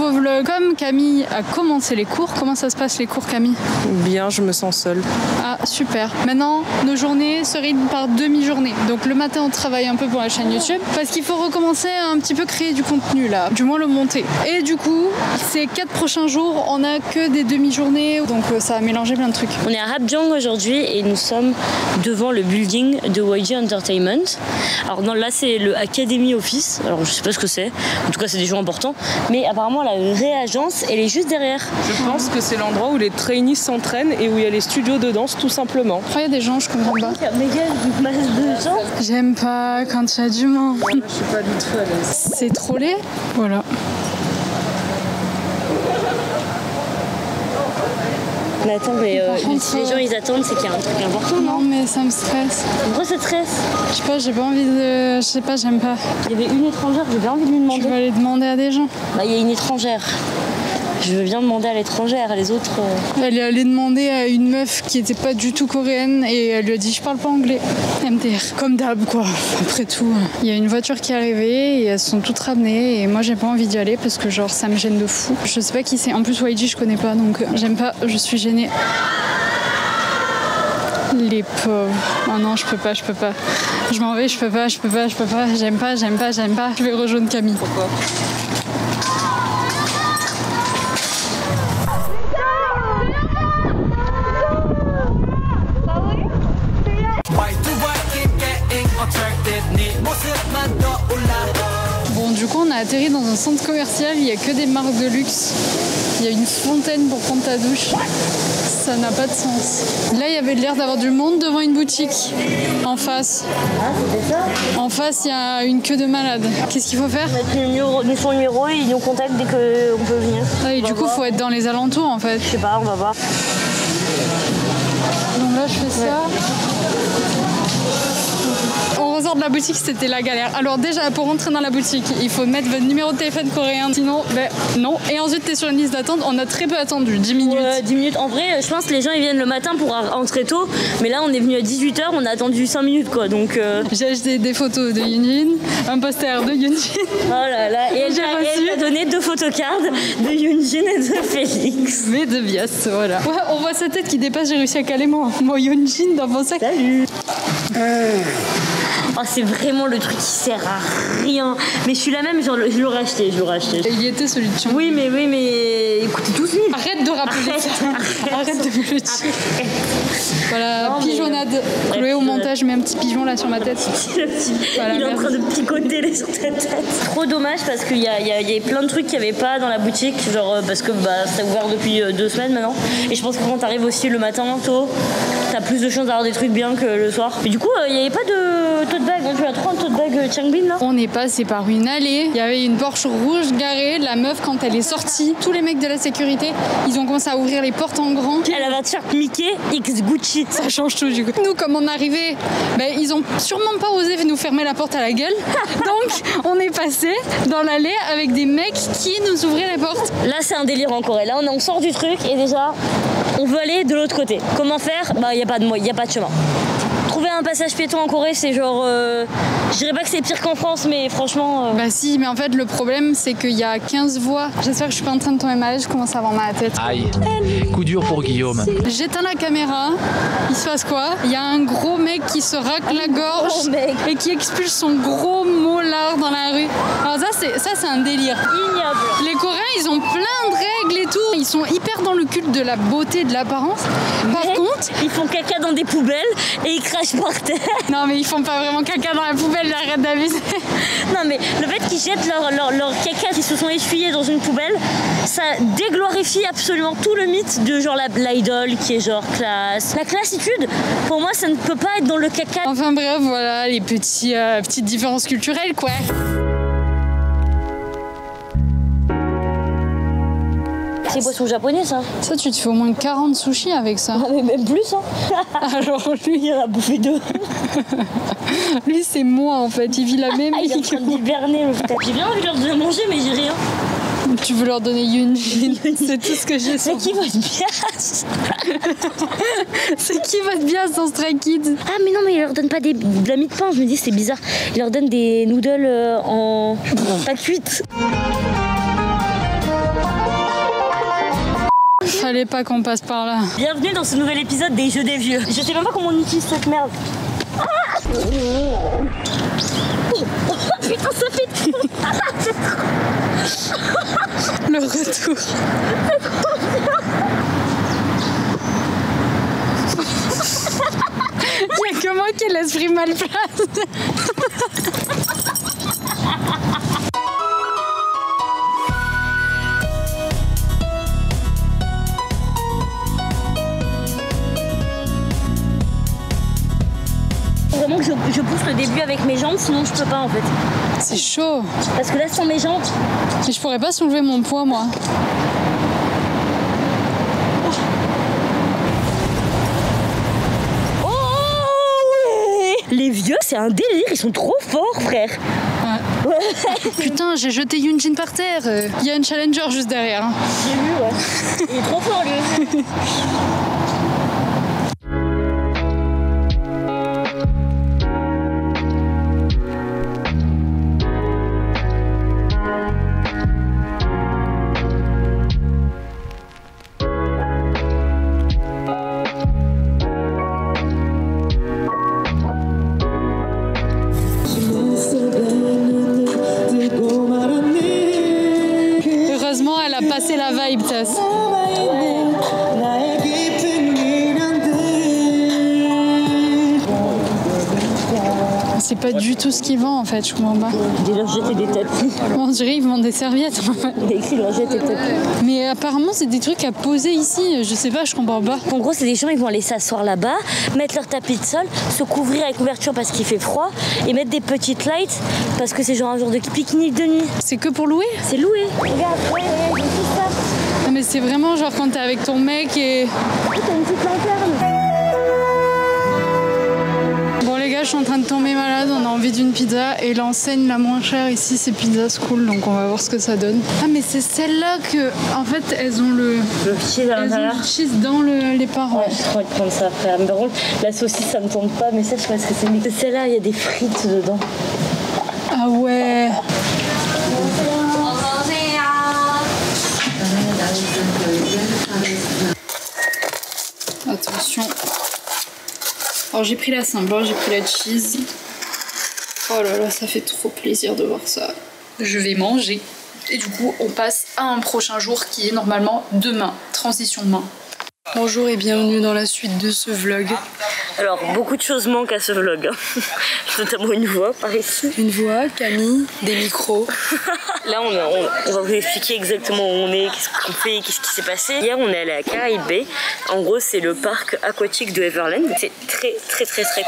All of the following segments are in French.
nouveau vlog. Comme Camille a commencé les cours, comment ça se passe les cours, Camille? Bien, je me sens seule. Ah, super. Maintenant, nos journées se rythment par demi-journée. Donc le matin, on travaille un peu pour la chaîne YouTube parce qu'il faut recommencer à un petit peu créer du contenu là, du moins le monter. Et du coup, ces 4 prochains jours, on a que des demi-journées, donc ça a mélangé plein de trucs. On est à Rabjang aujourd'hui et nous sommes devant le building de YG Entertainment. Alors non, là c'est le Academy Office, alors je sais pas ce que c'est, en tout cas c'est des gens importants, mais apparemment la vraie agence elle est juste derrière. Je pense que c'est l'endroit où les trainees s'entraînent et où il y a les studios de danse tout simplement. Il y a des gens, je comprends pas. Il y a méga une masse de gens. J'aime pas quand il y a du monde. Je suis pas du tout à l'aise. C'est trop laid. Voilà. Mais attends, mais si les gens ils attendent, c'est qu'il y a un truc important, Non, non? mais ça me stresse. Pourquoi ça te stresse? Je sais pas, j'ai pas envie de... Je sais pas, j'aime pas. Il y avait une étrangère, j'ai bien envie de lui demander. Je vais aller demander à des gens. Bah il y a une étrangère. Je veux bien demander à l'étrangère, les autres... Elle est allée demander à une meuf qui était pas du tout coréenne et elle lui a dit je parle pas anglais. MDR. Comme d'hab quoi. Après tout. Il y a une voiture qui est arrivée et elles se sont toutes ramenées et moi j'ai pas envie d'y aller parce que genre ça me gêne de fou. Je sais pas qui c'est. En plus YG je connais pas donc j'aime pas, je suis gênée. Les pauvres. Oh non, je peux pas. Je m'en vais, je peux pas. J'aime pas. Je vais rejoindre Camille. Pourquoi? Bon, du coup, on a atterri dans un centre commercial, il n'y a que des marques de luxe. Il y a une fontaine pour prendre ta douche. Ça n'a pas de sens. Là, il y avait l'air d'avoir du monde devant une boutique. En face. Ah, c'était ça? En face, il y a une queue de malade. Qu'est-ce qu'il faut faire? Mettre son numéro et ils nous contactent dès qu'on peut venir. Ah, et du coup, il faut être dans les alentours, en fait. Je sais pas, on va voir. Donc là, je fais ça. On ressort de la boutique, c'était la galère. Alors déjà, pour rentrer dans la boutique, il faut mettre votre numéro de téléphone coréen. Sinon, ben non. Et ensuite, t'es sur une liste d'attente. On a très peu attendu, 10 minutes. 10 minutes. En vrai, je pense que les gens ils viennent le matin pour rentrer tôt. Mais là, on est venu à 18h, on a attendu 5 minutes quoi. Donc, J'ai acheté des photos de Yoonjin, un poster de Yoonjin. Oh là là. Et elle m'a donné 2 photocards de Yoonjin et de Félix. Mais de Bias, voilà. Ouais, on voit sa tête qui dépasse, j'ai réussi à caler mon Yoonjin dans mon sac. Salut. Oh, c'est vraiment le truc qui sert à rien. Mais je suis la même, genre, je l'aurais acheté. Il y était celui de Chang. Oui, mais écoutez tous nus. Arrête de rappeler ça. Arrête de me le dire. Voilà, Non, pigeonnade. mais... Chloé au montage met un petit pigeon là sur ma tête. Voilà, il est en train de picoter les sur ta tête. Trop dommage parce qu'il y a plein de trucs qu'il n'y avait pas dans la boutique. Genre parce que c'est ouvert depuis 2 semaines maintenant. Et je pense que quand t'arrives aussi le matin tôt, t'as plus de chances d'avoir des trucs bien que le soir. Mais du coup, il n'y avait pas de tote bag. Tu as trop un tote bag Changbin là. On est passé par une allée. Il y avait une Porsche rouge garée. La meuf, quand elle est sortie, tous les mecs de la sécurité, ils ont commencé à ouvrir les portes en grand. Elle avait un t-shirt Mickey X Gucci. Ça change tout du coup. Nous, comme on arrivait, ils ont sûrement pas osé nous fermer la porte à la gueule. Donc, on est passé dans l'allée avec des mecs qui nous ouvraient les portes. Là, c'est un délire en Corée. Là, on sort du truc et déjà, on veut aller de l'autre côté. Comment faire? Il n'y a pas de chemin. Trouver un passage piéton en Corée, c'est genre... je dirais pas que c'est pire qu'en France, mais franchement... Bah si, mais en fait, le problème, c'est qu'il y a 15 voies. J'espère que je suis pas en train de tomber malade, je commence à avoir mal à la tête. Aïe, coup dur pour Guillaume. J'éteins la caméra, il se passe quoi? Il y a un gros mec qui se racle la gorge et qui expulse son gros molar dans la rue. Alors ça c'est un délire. Ignoble. Les Coréens, ils ont plein de règles et tout. Ils sont hyper dans le culte de la beauté, de l'apparence. Par contre... Ils font caca dans des poubelles et ils crachent par terre. Non mais ils font pas vraiment caca dans la poubelle, arrête d'abuser. Non mais le fait qu'ils jettent leur caca qui se sont essuyés dans une poubelle, ça déglorifie absolument tout le mythe de genre l'idole qui est genre classe. La classitude, pour moi, ça ne peut pas être dans le caca. Enfin bref, voilà les petites différences culturelles quoi. C'est boisson japonais ça. Ça tu te fais au moins 40 sushis avec ça. Ah, mais même plus hein. Alors lui il en a bouffé 2. Lui c'est moi en fait, il vit la même vie. Il est en train d'hiberner le frère. J'ai bien envie de leur donner à manger mais j'ai rien. Tu veux leur donner Yoonjin, c'est tout ce que j'ai. C'est qui votre bias? C'est qui votre bias dans Stray Kids? Ah mais non mais il leur donne pas de la mie de pain, je me dis c'est bizarre. Il leur donne des noodles en pas cuites. Fallait pas qu'on passe par là. Bienvenue dans ce nouvel épisode des Jeux des Vieux. Je sais même pas comment on utilise cette merde. Ah putain, ça fait trop. Le retour. Il y a que moi qui ai l'esprit mal placé. Vraiment que je pousse le début avec mes jambes, sinon je peux pas en fait. C'est chaud. Parce que là sans mes jambes. Mais je pourrais pas soulever mon poids moi. Oh ouais. Les vieux c'est un délire, ils sont trop forts frère. Ouais. Putain, j'ai jeté Yunjin par terre. Il y a un challenger juste derrière. Hein. J'ai vu ouais. Il est trop fort lui. Heureusement, elle a passé la vibe, Tess. C'est pas du tout ce qu'ils vendent en fait, je comprends pas. Des lingettes et des tapis. On dirait qu'ils vendent des serviettes. Il y a écrit lingettes et tapis. Mais apparemment, c'est des trucs à poser ici. Je sais pas, je comprends pas. En gros, c'est des gens, ils vont aller s'asseoir là-bas, mettre leur tapis de sol, se couvrir avec couverture parce qu'il fait froid et mettre des petites lights parce que c'est genre un jour de pique-nique de nuit. C'est que pour louer? C'est loué. Regarde, regarde, j'ai tout ça. Non, mais c'est vraiment genre quand t'es avec ton mec et... Oh, t'as une petite lanterne. Bon les gars, je suis en train de tomber malade, on a envie d'une pizza et l'enseigne la moins chère ici c'est Pizza School, donc on va voir ce que ça donne. Ah mais c'est celle-là que, en fait, elles ont le cheese à l'intérieur. Elles ont le cheese dans les parts. Ouais, j'ai trop envie de prendre ça frère. Mais par contre, la saucisse ça me tente pas, mais ça je sais pas ce que c'est. Mais celle-là, il y a des frites dedans. Ah ouais. Attention. Alors j'ai pris la simple, j'ai pris la cheese. Oh là là, ça fait trop plaisir de voir ça. Je vais manger. Et du coup, on passe à un prochain jour qui est normalement demain. Transition demain. Bonjour et bienvenue dans la suite de ce vlog. Alors, beaucoup de choses manquent à ce vlog. Notamment une voix par ici. Une voix, Camille, des micros. Là, on va vous expliquer exactement où on est, qu'est-ce qu'on fait, qu'est-ce qui s'est passé. Hier, on est allé à Caraïbes Bay. En gros, c'est le parc aquatique de Everland. C'est très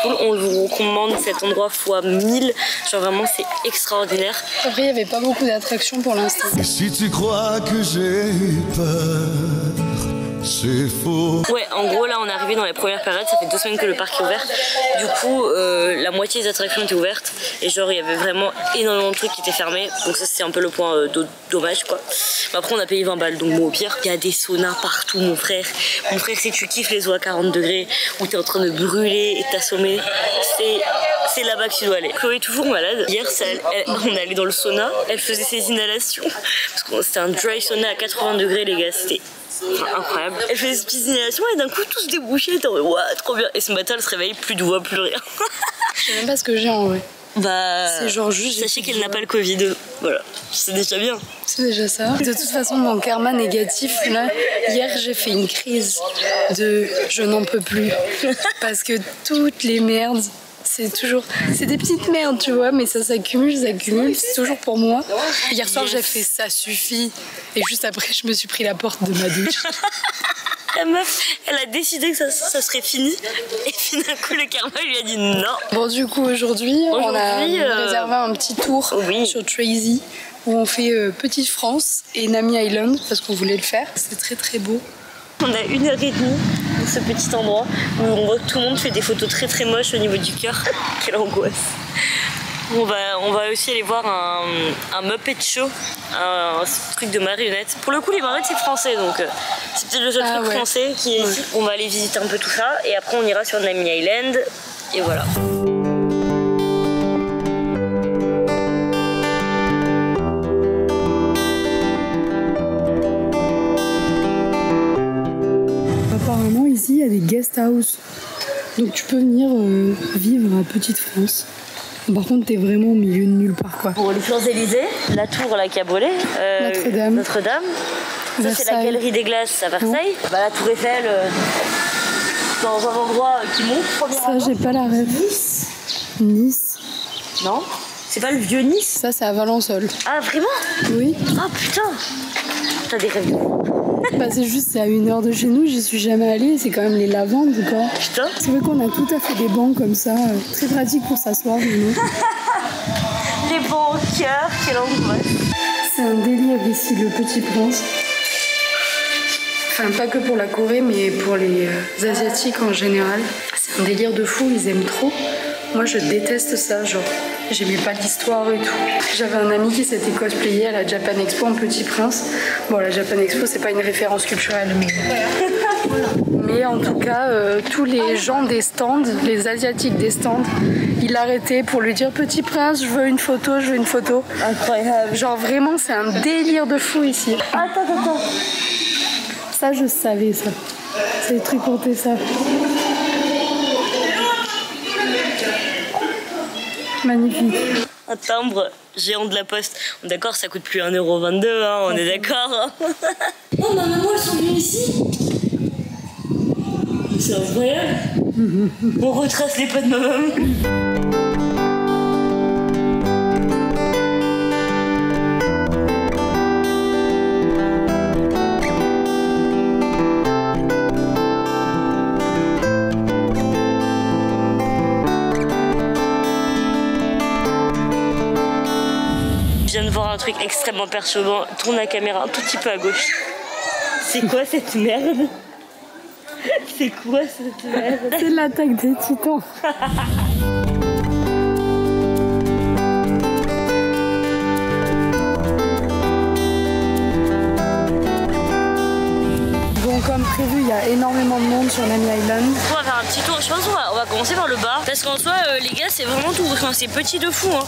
cool. On vous recommande cet endroit fois 1000. Genre vraiment, c'est extraordinaire. Après, il n'y avait pas beaucoup d'attractions pour l'instant. Et si tu crois que j'ai peur, c'est faux. Ouais, en gros, là, on est arrivé dans les premières périodes. Ça fait 2 semaines que le parc est ouvert. Du coup, la moitié des attractions étaient ouvertes. Et genre, il y avait vraiment énormément de trucs qui étaient fermés. Donc ça, c'est un peu le point dommage, quoi. Mais après, on a payé 20 balles. Donc bon, au pire, il y a des saunas partout, mon frère. Mon frère, si tu kiffes les eaux à 40 degrés, où t'es en train de brûler et t'assommer, c'est là-bas que tu dois aller. Chloé est toujours malade. Hier, on est allé dans le sauna. Elle faisait ses inhalations. Parce que c'était un dry sauna à 80 degrés, les gars. C'était incroyable. Elle faisait ses petites inhalations et d'un coup, tout se débouchait. Elle était en mode, waouh, trop bien. Et ce matin, elle se réveille, plus de voix, plus rien. Je sais même pas ce que j'ai en vrai. Bah, c'est genre juste. Sachez qu'elle n'a pas le Covid. Voilà, c'est déjà bien. C'est déjà ça. De toute façon, mon karma négatif, là, hier j'ai fait une crise de je n'en peux plus. Parce que toutes les merdes, c'est des petites merdes, tu vois, mais ça s'accumule, c'est toujours pour moi. Hier soir, j'ai fait ça suffit. Et juste après, je me suis pris la porte de ma douche. La meuf, elle a décidé que ça serait fini. Et puis d'un coup, le karma lui a dit non. Bon, du coup, aujourd'hui, on a réservé un petit tour sur Tracy où on fait Petite France et Nami Island parce qu'on voulait le faire. C'est très beau. On a 1h30 dans ce petit endroit où on voit que tout le monde fait des photos très moches au niveau du cœur. Quelle angoisse. On va aussi aller voir un Muppet Show, un truc de marionnettes. Pour le coup, les marionnettes, c'est français, donc c'est peut-être le seul truc français qui est ici. On va aller visiter un peu tout ça, et après on ira sur Nami Island, et voilà. Apparemment ici il y a des guest house. Donc tu peux venir vivre à Petite France. Par contre t'es vraiment au milieu de nulle part quoi. Pour les Champs-Élysées, la tour là qui a brûlé. Notre-Dame. Ça c'est la galerie des glaces à Versailles. Bah, la tour Eiffel dans un endroit qui monte. Ça j'ai pas la rêve. Nice. Non, c'est pas le vieux Nice. Ça c'est à Valençol. Ah vraiment? Oui. Ah putain. T'as des rêves. Bah c'est juste, c'est à 1 heure de chez nous, j'y suis jamais allée, c'est quand même les lavandes quoi. Putain. C'est vrai qu'on a tout à fait des bancs comme ça, très pratique pour s'asseoir. Les bancs au cœur, quelle angoisse. C'est un délire ici, le Petit Prince. Enfin pas que pour la Corée mais pour les Asiatiques en général. C'est un délire de fou, ils aiment trop. Moi je déteste ça, genre j'aimais pas l'histoire et tout. J'avais un ami qui s'était cosplayé à la Japan Expo en Petit Prince. Bon la Japan Expo c'est pas une référence culturelle mais... mais en tout cas tous les gens des stands, les Asiatiques des stands, ils l'arrêtaient pour lui dire Petit Prince je veux une photo, je veux une photo. Incroyable. Genre vraiment c'est un délire de fou ici. Attends. Ça je savais ça. C'est des trucs pour ça. Magnifique. Un timbre géant de la Poste. D'accord, ça coûte plus 1,22 €, hein, on est d'accord. Oh, ma maman, elles sont venues ici. C'est incroyable. On retrace les pas de ma maman. Je viens de voir un truc extrêmement perturbant. Tourne la caméra un tout petit peu à gauche. C'est quoi cette merde? C'est quoi cette merde? C'est l'attaque des titans. Bon, comme prévu, il y a énormément de monde sur Nami Island. On va faire un petit tour. Je pense qu'on va commencer par le bas. Parce qu'en soi, les gars, c'est vraiment tout. Enfin, c'est petit de fou. Hein.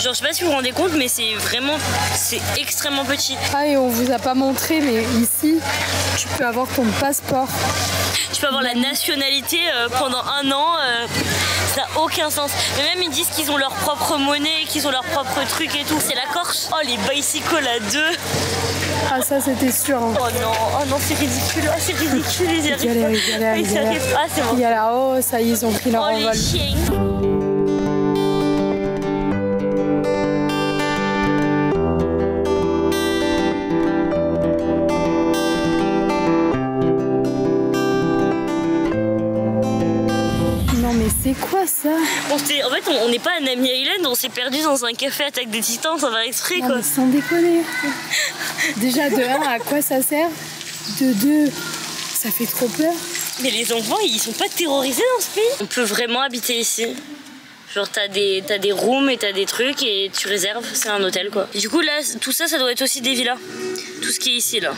Genre, je sais pas si vous vous rendez compte, mais c'est extrêmement petit. Ah, et on vous a pas montré, mais ici, tu peux avoir ton passeport. Tu peux avoir la nationalité pendant 1 an. Ça n'a aucun sens. Mais même, ils disent qu'ils ont leur propre monnaie, qu'ils ont leur propre truc et tout. C'est la Corse. Oh, les bicycles à 2. Ah, ça, c'était sûr. Hein. Oh non, c'est ridicule. Ah, c'est ridicule. Ils y arrivent pas. Ah, c'est bon. Il y a là-haut, ça y est, ils ont pris leur envol. Les chiens. C'est quoi ça? En fait, on n'est pas à Nami Island, on s'est perdu dans un café Attaque des Titans, ça va exprès quoi. Non, mais sans déconner. Déjà de 1, à quoi ça sert? De 2, ça fait trop peur. Mais les enfants, ils sont pas terrorisés dans ce pays. On peut vraiment habiter ici. Genre t'as des rooms et t'as des trucs et tu réserves, c'est un hôtel quoi. Et du coup là, tout ça, ça doit être aussi des villas. Tout ce qui est ici là.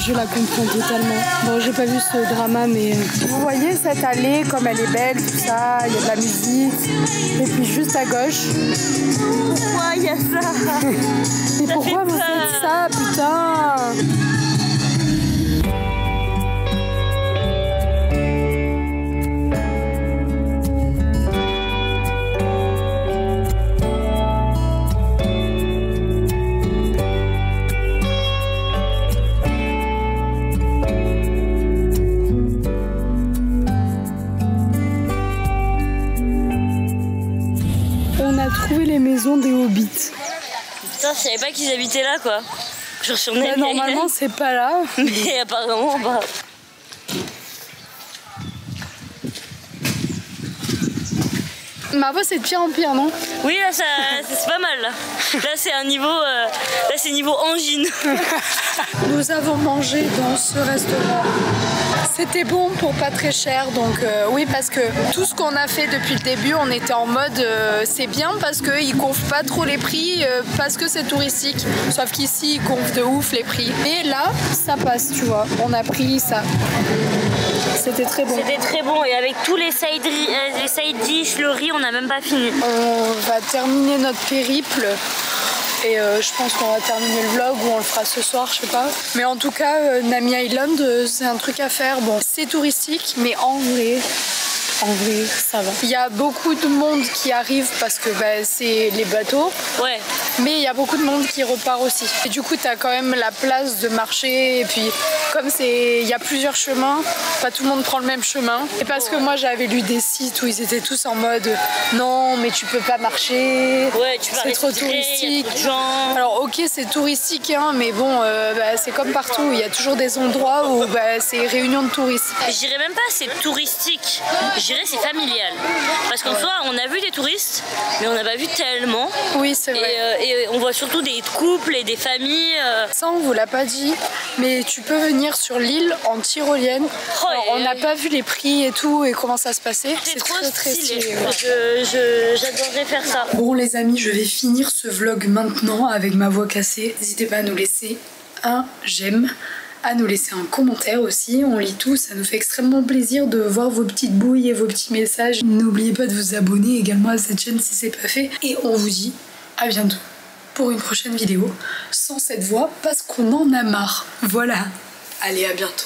Je la comprends totalement. Bon, j'ai pas vu ce drama, mais vous voyez cette allée, comme elle est belle, tout ça, il y a de la musique. Et puis juste à gauche. Pourquoi il y a ça? Mais pourquoi vous faites ça, putain? Trouver les maisons des hobbits. Putain, je savais pas qu'ils habitaient là quoi. Genre sur Nami Island. Normalement c'est pas là. Mais apparemment bah. Ma voix c'est de pire en pire, non? Oui, là c'est pas mal. Là c'est un niveau, là c'est niveau angine. Nous avons mangé dans ce restaurant. C'était bon pour pas très cher, donc oui, parce que tout ce qu'on a fait depuis le début, on était en mode c'est bien parce qu'ils gonflent pas trop les prix, parce que c'est touristique. Sauf qu'ici, ils gonflent de ouf les prix. Et là, ça passe, tu vois. On a pris ça. C'était très bon. C'était très bon, et avec tous les side dish, le riz, on n'a même pas fini. On va terminer notre périple. Et je pense qu'on va terminer le vlog ou on le fera ce soir, je sais pas. Mais en tout cas, Nami Island, c'est un truc à faire. Bon, c'est touristique, mais en vrai, ça va. Il y a beaucoup de monde qui arrive parce que c'est les bateaux. Ouais. Mais il y a beaucoup de monde qui repart aussi. Et du coup, t'as quand même la place de marcher. Et puis, comme il y a plusieurs chemins, pas tout le monde prend le même chemin. Et parce que moi, j'avais lu des sites où ils étaient tous en mode non, mais tu peux pas marcher. Ouais, tu c'est trop touristique. Alors, ok, c'est touristique, hein, mais bon, c'est comme partout. Il y a toujours des endroits où c'est réunion de touristes. Je dirais même pas c'est touristique. Je dirais c'est familial. Parce qu'en soi, on a vu des touristes, mais on n'a pas vu tellement. Oui, c'est vrai. Et on voit surtout des couples et des familles. Ça, on vous l'a pas dit, mais tu peux venir sur l'île en tyrolienne. Alors, on n'a pas vu les prix et tout et comment ça se passait. C'est trop très stylé. Ouais. J'adorerais faire ça. Bon les amis, je vais finir ce vlog maintenant avec ma voix cassée. N'hésitez pas à nous laisser un j'aime, à nous laisser un commentaire aussi, on lit tout, ça nous fait extrêmement plaisir de voir vos petites bouilles et vos petits messages. N'oubliez pas de vous abonner également à cette chaîne si c'est pas fait, et on vous dit à bientôt pour une prochaine vidéo sans cette voix parce qu'on en a marre. Voilà, allez, à bientôt.